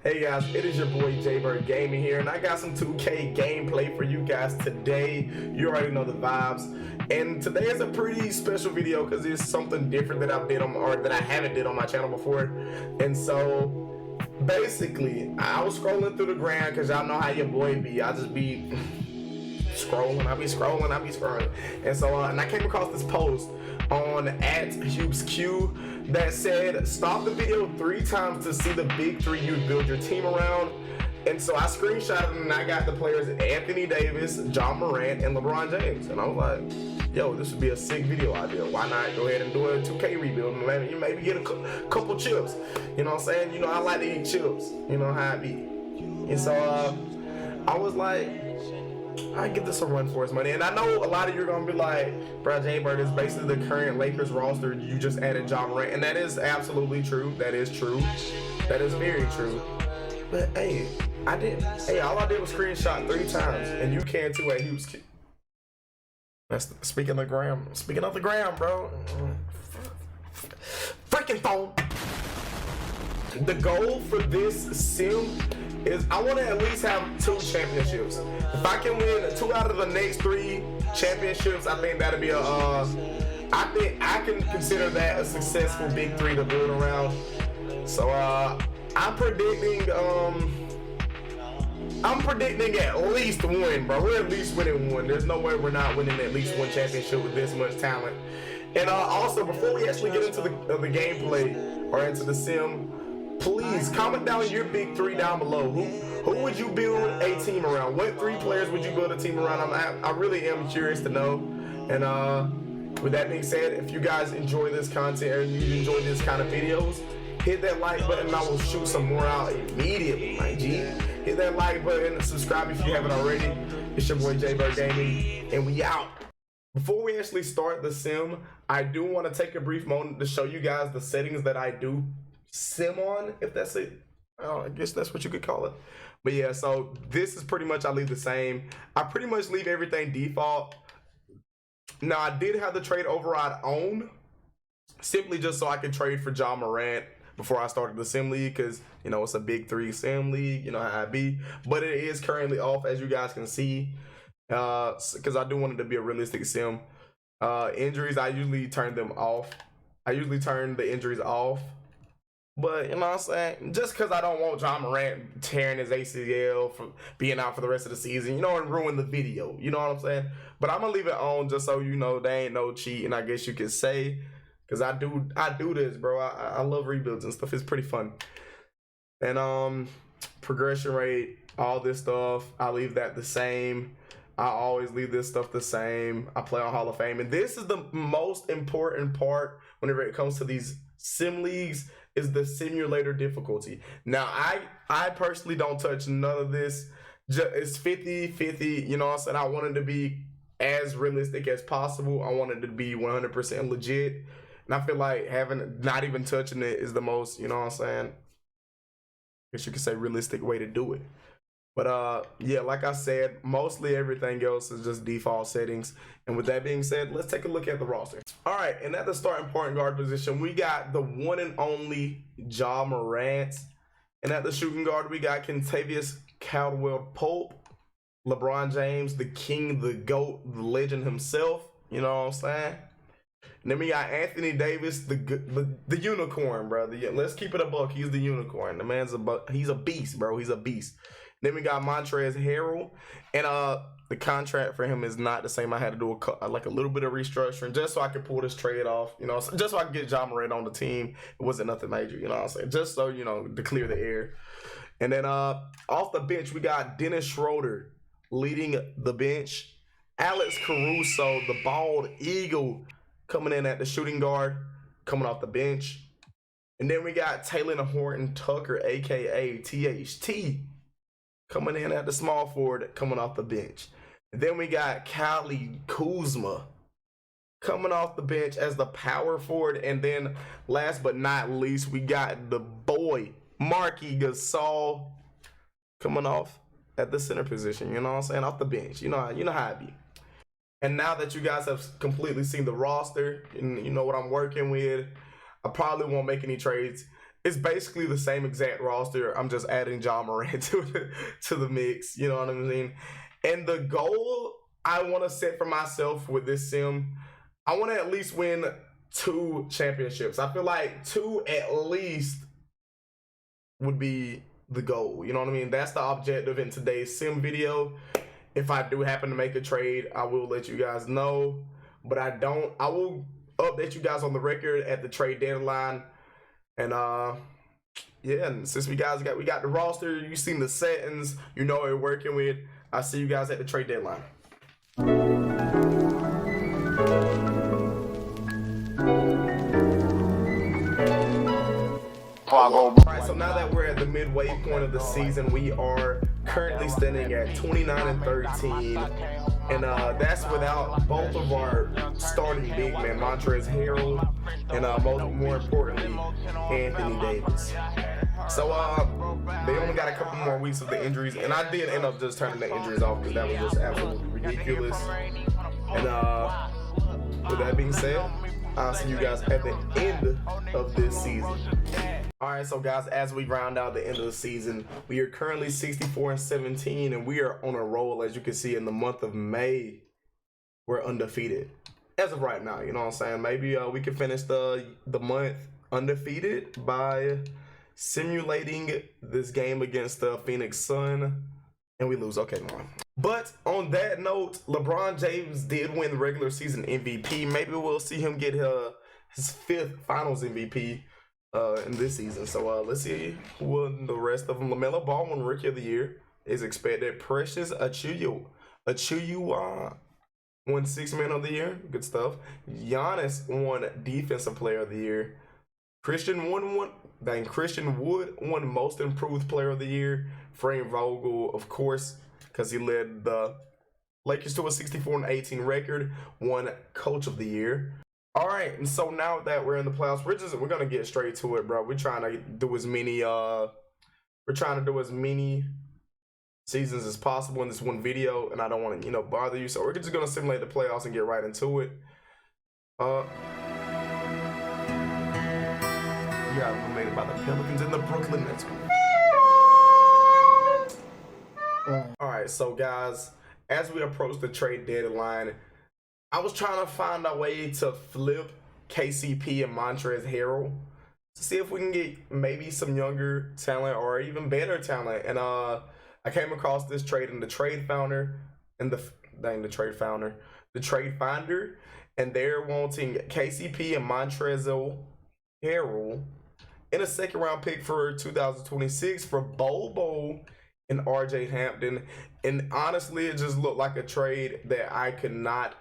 Hey guys, it is your boy Jaybird Gaming here, and I got some 2K gameplay for you guys today. You already know the vibes, and today is a pretty special video because it's something different that I've did on, or that I haven't did on my channel before. And so, basically, I was scrolling through the gram because y'all know how your boy be. I just be scrolling, and so and I came across this post on @HubesQ that said stop the video 3 times to see the big 3 you build your team around. And so I screenshotted and I got the players Anthony Davis, John Morant, and LeBron James, and I was like, yo, this would be a sick video idea. Why not go ahead and do a 2K rebuild and maybe get a couple chips? You know what I'm saying? You know I like to eat chips, you know how I be. And so I was like, I give this a run for its money. And I know a lot of you are going to be like, bro, Jaybird is basically the current Lakers roster. You just added John Morant. And that is absolutely true. That is true. That is very true. But, hey, all I did was screenshot 3 times. And you can too at HubesQ. That's speaking of the gram, bro. Freaking phone. The goal for this sim is I want to at least have 2 championships. If I can win 2 out of the next 3 championships, I think that'll be I think I can consider that a successful big 3 to build around. So I'm predicting at least 1, bro. We're at least winning 1. There's no way we're not winning at least 1 championship with this much talent. And also, before we actually get into the gameplay or into the sim, please comment down your big 3 down below. Who would you build a team around? What 3 players would you build a team around? I really am curious to know. And with that being said, if you guys enjoy this content or you enjoy this kind of videos, hit that like button. I will shoot some more out immediately, my G. Hit that like button and subscribe if you haven't already. It's your boy Jaybird Gaming, and we out. Before we actually start the sim, I do want to take a brief moment to show you guys the settings that I do sim on, if that's it. I guess that's what you could call it. But yeah, so this is pretty much, I leave the same. I pretty much leave everything default. Now, I did have the trade override on, simply just so I could trade for John Morant before I started the sim league, because, you know, it's a big 3 sim league, you know how I be. But it is currently off, as you guys can see, because I do want it to be a realistic sim. Injuries, I usually turn them off. I usually turn the injuries off. But, you know what I'm saying? Just because I don't want John Morant tearing his ACL from being out for the rest of the season, you know, and ruin the video. You know what I'm saying? But I'm going to leave it on just so you know there ain't no cheating, I guess you could say. Because I do this, bro. I love rebuilds and stuff. It's pretty fun. And progression rate, all this stuff, I leave that the same. I always leave this stuff the same. I play on Hall of Fame. And this is the most important part whenever it comes to these sim leagues, is the simulator difficulty. Now, I personally don't touch none of this. It's 50-50, you know what I'm saying? I want it to be as realistic as possible. I want it to be 100% legit. And I feel like not even touching it is the most, you know what I'm saying? I guess you could say realistic way to do it. But yeah, like I said, mostly everything else is just default settings. And with that being said, let's take a look at the roster. All right, and at the starting point guard position, we got the one and only John Morant. And at the shooting guard, we got Kentavious Caldwell-Pope, LeBron James, the king, the GOAT, the legend himself. You know what I'm saying? And then we got Anthony Davis, the unicorn, bro. Let's keep it a buck. He's the unicorn. The man's he's a beast, bro. He's a beast. Then we got Montrezl Harrell, and the contract for him is not the same. I had to do a little bit of restructuring just so I could pull this trade off, you know, just so I could get John Morant on the team. It wasn't nothing major, you know what I'm saying? Just so, you know, to clear the air. And then off the bench, we got Dennis Schroeder leading the bench. Alex Caruso, the bald eagle, coming in at the shooting guard, coming off the bench. And then we got Taylor Horton Tucker, a.k.a. THT, coming in at the small forward, coming off the bench. And then we got Kyle Kuzma coming off the bench as the power forward. And then last but not least, we got the boy, Marky Gasol, coming off at the center position, you know what I'm saying? Off the bench. You know how it be. And now that you guys have completely seen the roster and you know what I'm working with, I probably won't make any trades. it's basically the same exact roster. I'm just adding John Morant to the mix. You know what I mean? And the goal I want to set for myself with this sim, I want to at least win 2 championships. I feel like 2 at least would be the goal. You know what I mean? That's the objective in today's sim video. If I do happen to make a trade, I will let you guys know. But I will update you guys on the record at the trade deadline. And yeah, and since we got the roster, you seen the settings, you know what we're working with. I'll see you guys at the trade deadline. Alright, so now that we're at the midway point of the season, we are currently standing at 29-13. And that's without both of our starting big men, Montrezl Harrell, and more importantly, Anthony Davis. So they only got a couple more weeks of the injuries, and I did end up just turning the injuries off because that was just absolutely ridiculous. And with that being said, I'll see you guys at the end of this season. Alright, so guys, as we round out the end of the season, we are currently 64-17, and we are on a roll. As you can see, in the month of May, we're undefeated. As of right now, you know what I'm saying? Maybe we can finish the month undefeated by simulating this game against the Phoenix Sun, and we lose. Okay, no. But on that note, LeBron James did win the regular season MVP. Maybe we'll see him get his 5th Finals MVP in this season. So let's see who won the rest of them. LaMelo Ball won Rookie of the Year, is expected. Precious Achiuwa won 6th Man of the Year. Good stuff. Giannis won Defensive Player of the Year. Christian Wood won Most Improved Player of the Year. Frank Vogel, of course, because he led the Lakers to a 64-18 record, won Coach of the Year. All right, and so now that we're in the playoffs, we're gonna get straight to it, bro. We're trying to do as many seasons as possible in this one video, and I don't want to bother you, so we're just gonna simulate the playoffs and get right into it. We got eliminated by the Pelicans and the Brooklyn Nets. All right, so guys, as we approach the trade deadline, I was trying to find a way to flip KCP and Montrezl Harrell to see if we can get maybe some younger talent or even better talent. And I came across this trade in the Trade Finder, and the Trade Finder, and they're wanting KCP and Montrezl Harrell in a 2nd round pick for 2026 for Bobo and RJ Hampton. And honestly, it just looked like a trade that I could not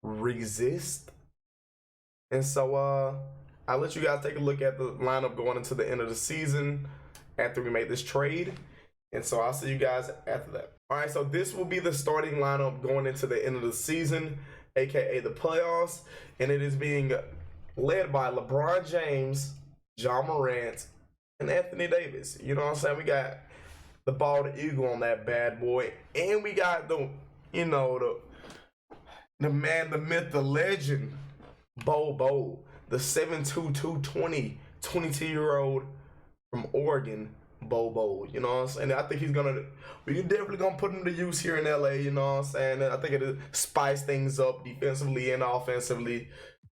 resist. And so I'll let you guys take a look at the lineup going into the end of the season after we make this trade. And so I'll see you guys after that. All right, so this will be the starting lineup going into the end of the season, aka the playoffs, and it is being led by LeBron James, John Morant, and Anthony Davis. You know what I'm saying? We got the bald eagle on that bad boy, and we got the man, the myth, the legend, Bobo, the 7'2", 220, 22-year-old from Oregon, Bobo. You know what I'm saying? I think we're definitely gonna put him to use here in LA. You know what I'm saying? I think it'll spice things up defensively and offensively.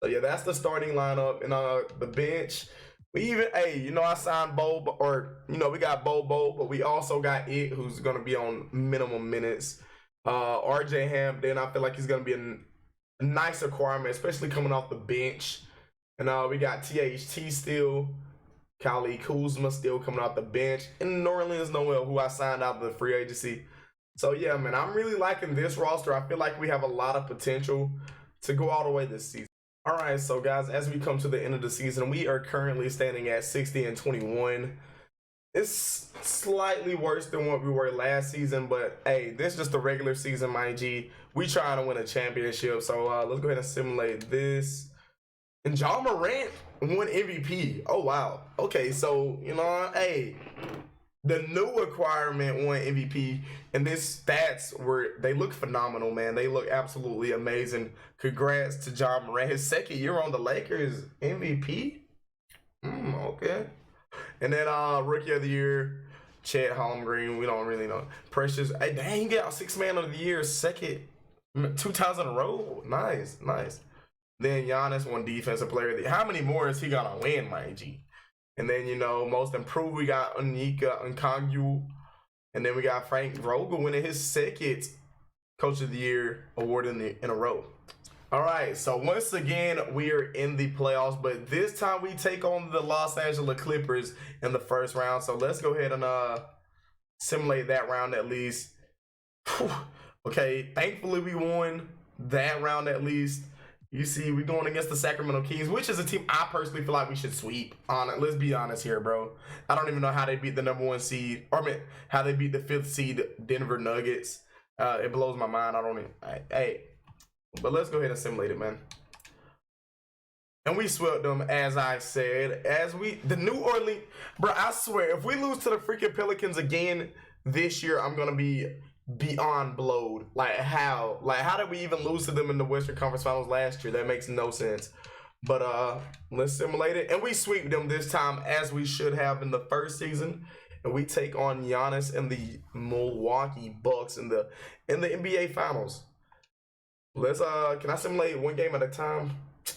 So yeah, that's the starting lineup. And the bench, I signed Bobo, we got Bobo, but we also got who's gonna be on minimum minutes. RJ Hampton, I feel like he's gonna be a nice acquirement, especially coming off the bench. And we got THT still, Kyle Kuzma still coming off the bench, and Nerlens Noel, who I signed out of the free agency. So yeah, man, I'm really liking this roster. I feel like we have a lot of potential to go all the way this season. All right, so guys, as we come to the end of the season, we are currently standing at 60-21. It's slightly worse than what we were last season, but hey, this is just the regular season, my G. We trying to win a championship, so let's go ahead and simulate this. And John Morant won MVP. Oh, wow. Okay, so, hey, the new acquirement won MVP, and this stats they look phenomenal, man. They look absolutely amazing. Congrats to John Morant. His 2nd year on the Lakers, MVP. Okay. And then Rookie of the Year, Chet Holmgren. We don't really know. Precious. Hey, dang, he got 6th Man of the Year, second 2 times in a row. Nice. Then Giannis won Defensive Player of the Year. How many more is he gonna win, my G? And then, you know, Most Improved, we got Onyeka Nkongwu. And then we got Frank Vogel winning his 2nd Coach of the Year award in a row. All right, so once again, we are in the playoffs, but this time we take on the Los Angeles Clippers in the first round. So let's go ahead and simulate that round at least. Whew. Okay, thankfully we won that round at least. You see, we're going against the Sacramento Kings, which is a team I personally feel like we should sweep. Let's be honest here, bro. I don't even know how they beat the #1 seed, or I mean, how they beat the 5th seed Denver Nuggets. It blows my mind. I don't even. Hey, but let's go ahead and simulate it, man. And we swept them, as I said. The New Orleans, bro. I swear, if we lose to the freaking Pelicans again this year, I'm gonna be beyond blowed. Like how did we even lose to them in the Western Conference Finals last year? That makes no sense. But let's simulate it, and we sweep them this time as we should have in the first season. And we take on Giannis and the Milwaukee Bucks in the NBA Finals. Let's can I simulate one game at a time?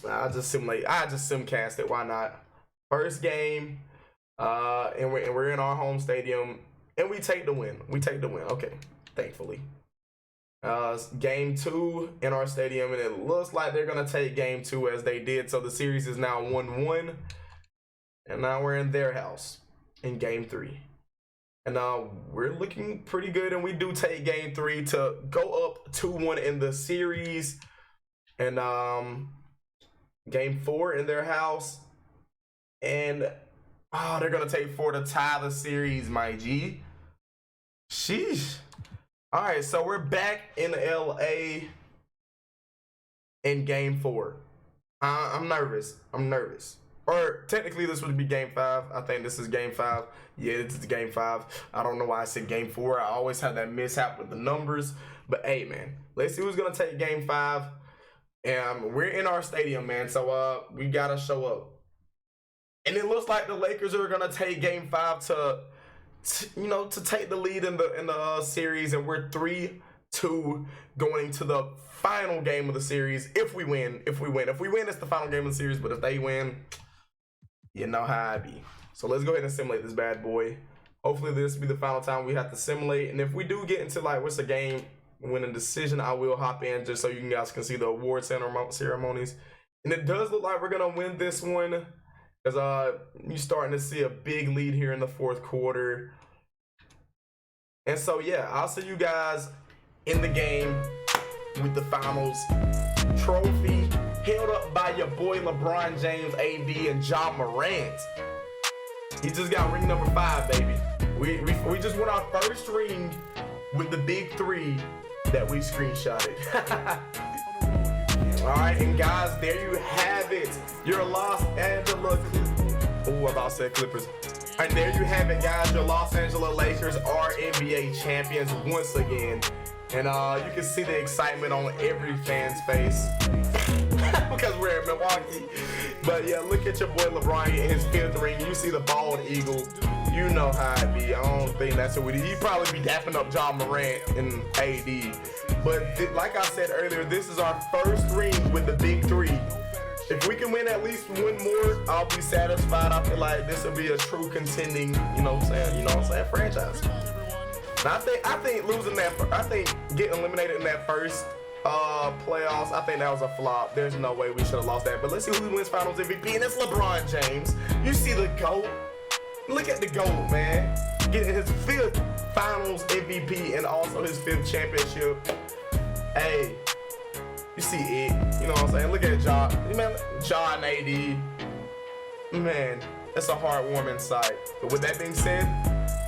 I just simcast it. Why not? First game, and we're in our home stadium, and we take the win. Okay, thankfully. Game 2 in our stadium, and it looks like they're gonna take game 2 as they did. So the series is now 1-1, and now we're in their house in game 3. And we're looking pretty good, and we do take game 3 to go up 2-1 in the series. And game 4 in their house, and they're gonna take 4 to tie the series, my G. Sheesh. All right, so we're back in LA in game 4. I'm nervous. Or technically, this would be game 5. I think this is game 5. Yeah, this is game 5. I don't know why I said game 4. I always have that mishap with the numbers. But hey, man, let's see who's gonna take game 5. And we're in our stadium, man. So we gotta show up. And it looks like the Lakers are gonna take game 5 to take the lead in the series, and we're 3-2 going into the final game of the series. If we win, it's the final game of the series. But if they win, you know how I be. So let's go ahead and simulate this bad boy. Hopefully this will be the final time we have to simulate. And if we do get into what's the game winning decision, I will hop in just so you guys can see the award ceremonies. And it does look like we're gonna win this one, because you're starting to see a big lead here in the 4th quarter. And so yeah, I'll see you guys in the game with the finals trophy held up by your boy LeBron James, AD, and Ja Morant. He just got ring number 5, baby. We just won our first ring with the big 3 that we screenshotted. All right, and guys, there you have it. Your Los Angeles. Oh, I about said Clippers. And there you have it, guys. Your Los Angeles Lakers are NBA champions once again. And you can see the excitement on every fan's face because we're in Milwaukee. But yeah, look at your boy LeBron getting his 5th ring. You see the bald eagle. You know how it be. I don't think that's what he'd probably be dapping up Ja Morant and AD. But like I said earlier, this is our first ring with the big 3. If we can win at least one more, I'll be satisfied. I feel like this will be a true contending, franchise. And I think losing that, I think getting eliminated in that first playoffs, I think that was a flop. There's no way we should have lost that. But let's see who wins Finals MVP, and it's LeBron James. You see the GOAT. Look at the GOAT, man. Getting his 5th Finals MVP and also his 5th championship. Hey. You see it, you know what I'm saying? Look at Ja, man, Ja and AD. Man, it's a heartwarming sight. But with that being said,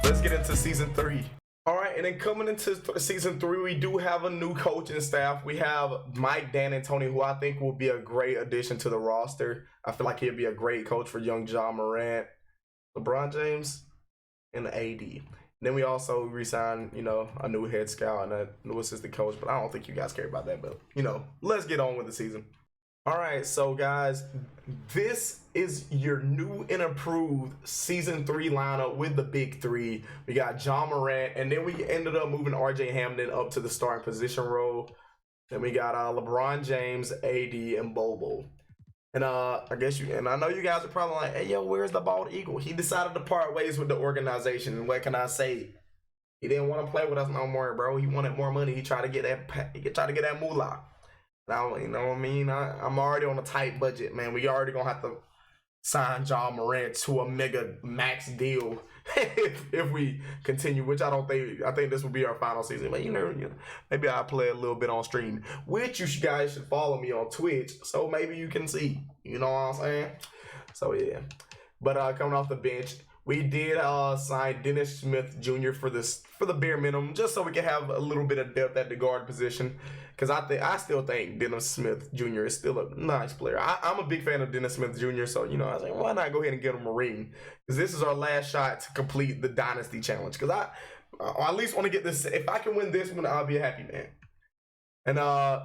let's get into season 3. All right, and then coming into season 3, we do have a new coaching staff. We have Mike D'Antoni, who I think will be a great addition to the roster. I feel like he'll be a great coach for young Ja Morant, LeBron James, and AD. Then we also re-signed, a new head scout and a new assistant coach, but I don't think you guys care about that. But, let's get on with the season. All right, so guys, this is your new and improved season 3 lineup with the big three. We got John Morant, and then we ended up moving RJ Hampton up to the starting position role. Then we got LeBron James, AD, and Bobo. And I know you guys are probably like, hey yo, where's the bald eagle? He decided to part ways with the organization, and what can I say? He didn't want to play with us no more, bro. He wanted more money. He tried to get that moolah. Now, you know what I mean? I'm already on a tight budget, man. We already gonna have to sign John Morant to a mega max deal if we continue, which I don't think. I think this will be our final season. But maybe I'll play a little bit on stream, which you guys should follow me on Twitch, so maybe you can see. You know what I'm saying? So yeah. But coming off the bench, we did sign Dennis Smith Jr. for the bare minimum, just so we can have a little bit of depth at the guard position. Because I still think Dennis Smith Jr. is still a nice player. I'm a big fan of Dennis Smith Jr., so, I was like, why not go ahead and get him a ring? Because this is our last shot to complete the Dynasty Challenge. Because I at least want to get this. If I can win this one, I'll be a happy man. And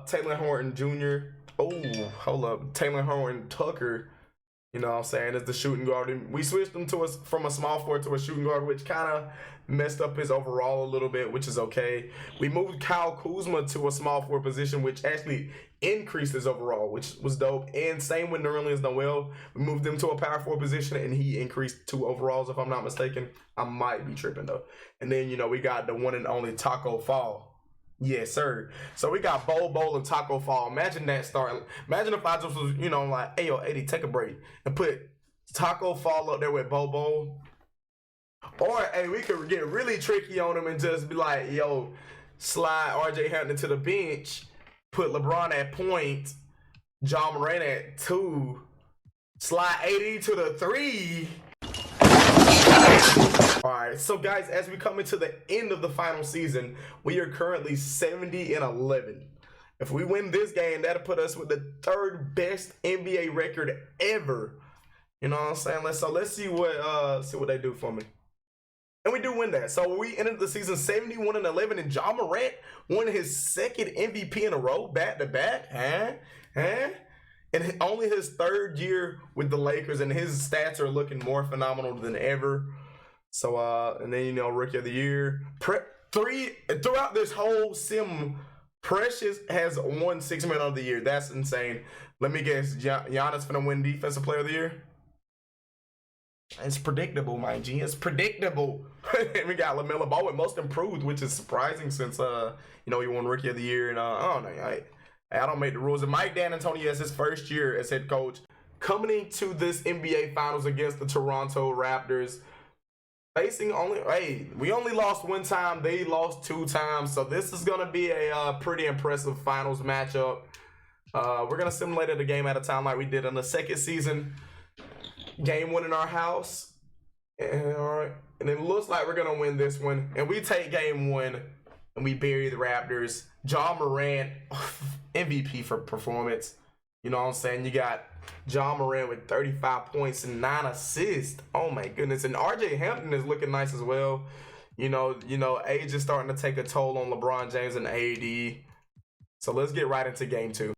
Taylor Horton Jr. Oh, hold up. Taylor Horton Tucker, you know what I'm saying, is the shooting guard. We switched him from a small forward to a shooting guard, which kind of messed up his overall a little bit, which is okay. We moved Kyle Kuzma to a small forward position, which actually increased his overall, which was dope. And same with Nerlens Noel. We moved him to a power forward position, and he increased 2 overalls, if I'm not mistaken. I might be tripping, though. And then, we got the one and only Taco Fall. Yes, sir. So we got Bowl and Taco Fall. Imagine that starting. Imagine if I just was, like, hey, yo, Eddie, take a break. And put Taco Fall up there with Bowl. Or, hey, we could get really tricky on him and just be like, yo, slide RJ Hampton to the bench, put LeBron at point, John Morant at 2, slide AD to the 3. All right, so guys, as we come into the end of the final season, we are currently 70-11. If we win this game, that'll put us with the 3rd best NBA record ever. You know what I'm saying? Let's see what they do for me. And we do win that. So we ended the season 71-11, and John Morant won his 2nd MVP in a row, back-to-back. And only his 3rd year with the Lakers, and his stats are looking more phenomenal than ever. So, and then, Rookie of the Year. Throughout this whole sim, Precious has won 6 Man of the Year. That's insane. Let me guess, Giannis finna win Defensive Player of the Year? It's predictable, my G. It's predictable. We got LaMelo Ball with Most Improved, which is surprising since, he won Rookie of the Year. And I don't know. I don't make the rules. And Mike D'Antoni has his 1st year as head coach, coming to this NBA Finals against the Toronto Raptors. We only lost 1 time. They lost 2 times. So this is going to be a pretty impressive finals matchup. We're going to simulate it a game at a time like we did in the 2nd season. Game 1 in our house. And, all right. And it looks like we're going to win this one. And we take game 1 and we bury the Raptors. John Morant, MVP for performance. You know what I'm saying? You got John Morant with 35 points and 9 assists. Oh my goodness. And RJ Hampton is looking nice as well. Age is starting to take a toll on LeBron James and AD. So let's get right into game 2.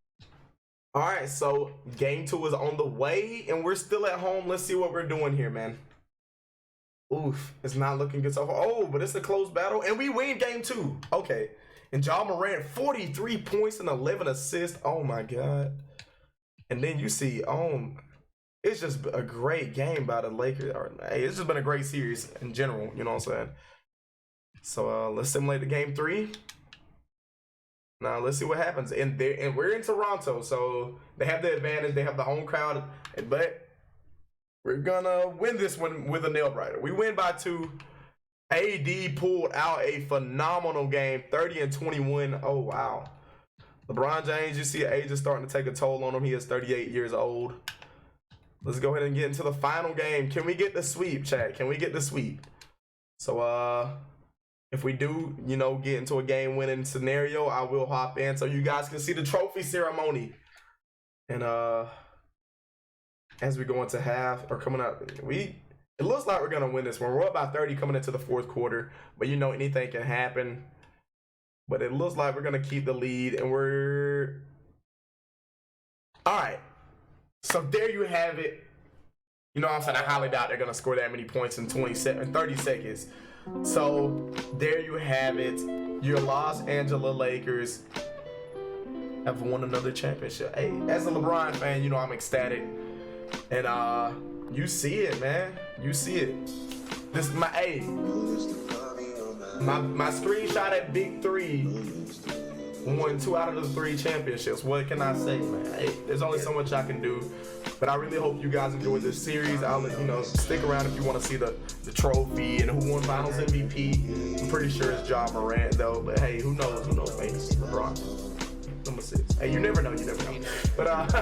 All right, so game 2 is on the way, and we're still at home. Let's see what we're doing here, man. Oof, it's not looking good so far. Oh, but it's a close battle, and we win game 2. Okay. And John Morant, 43 points and 11 assists. Oh, my God. And then you see, it's just a great game by the Lakers. Hey, it's just been a great series in general, you know what I'm saying? So let's simulate the game 3. Now let's see what happens. And we're in Toronto, so they have the advantage. They have the home crowd, but we're gonna win this one with a nail biter. We win by 2. AD pulled out a phenomenal game, 30-21. Oh wow. LeBron James, you see age is starting to take a toll on him. He is 38 years old. Let's go ahead and get into the final game. Can we get the sweep, chat? Can we get the sweep? So if we do, get into a game-winning scenario, I will hop in so you guys can see the trophy ceremony. And as we go into half, or coming up, it looks like we're going to win this one. We're up by 30 coming into the 4th quarter, but anything can happen. But it looks like we're going to keep the lead, and we're... All right, So there you have it. You know what I'm saying? I highly doubt they're going to score that many points in 30 seconds. So there you have it. Your Los Angeles Lakers have won another championship. Hey, as a LeBron fan, you know I'm ecstatic. And you see it, man. You see it. This my my screenshot at Big 3 won 2 out of the 3 championships. What can I say, man? Hey, there's only so much I can do. But I really hope you guys enjoyed this series. I'll stick around if you want to see the trophy and who won Finals MVP. I'm pretty sure it's Ja Morant though. But hey, who knows? Who knows? Maybe it's LeBron. Number 6. Hey, you never know. You never know. But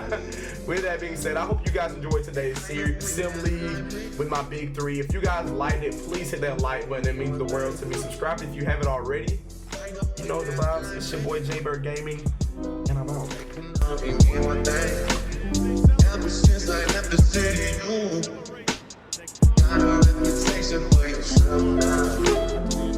with that being said, I hope you guys enjoyed today's Sim League with my Big 3. If you guys liked it, please hit that like button. It means the world to me. Subscribe if you haven't already. You know the vibes. It's your boy J-Bird Gaming, and I'm out. Ever since I left the city, you got a reputation for yourself now.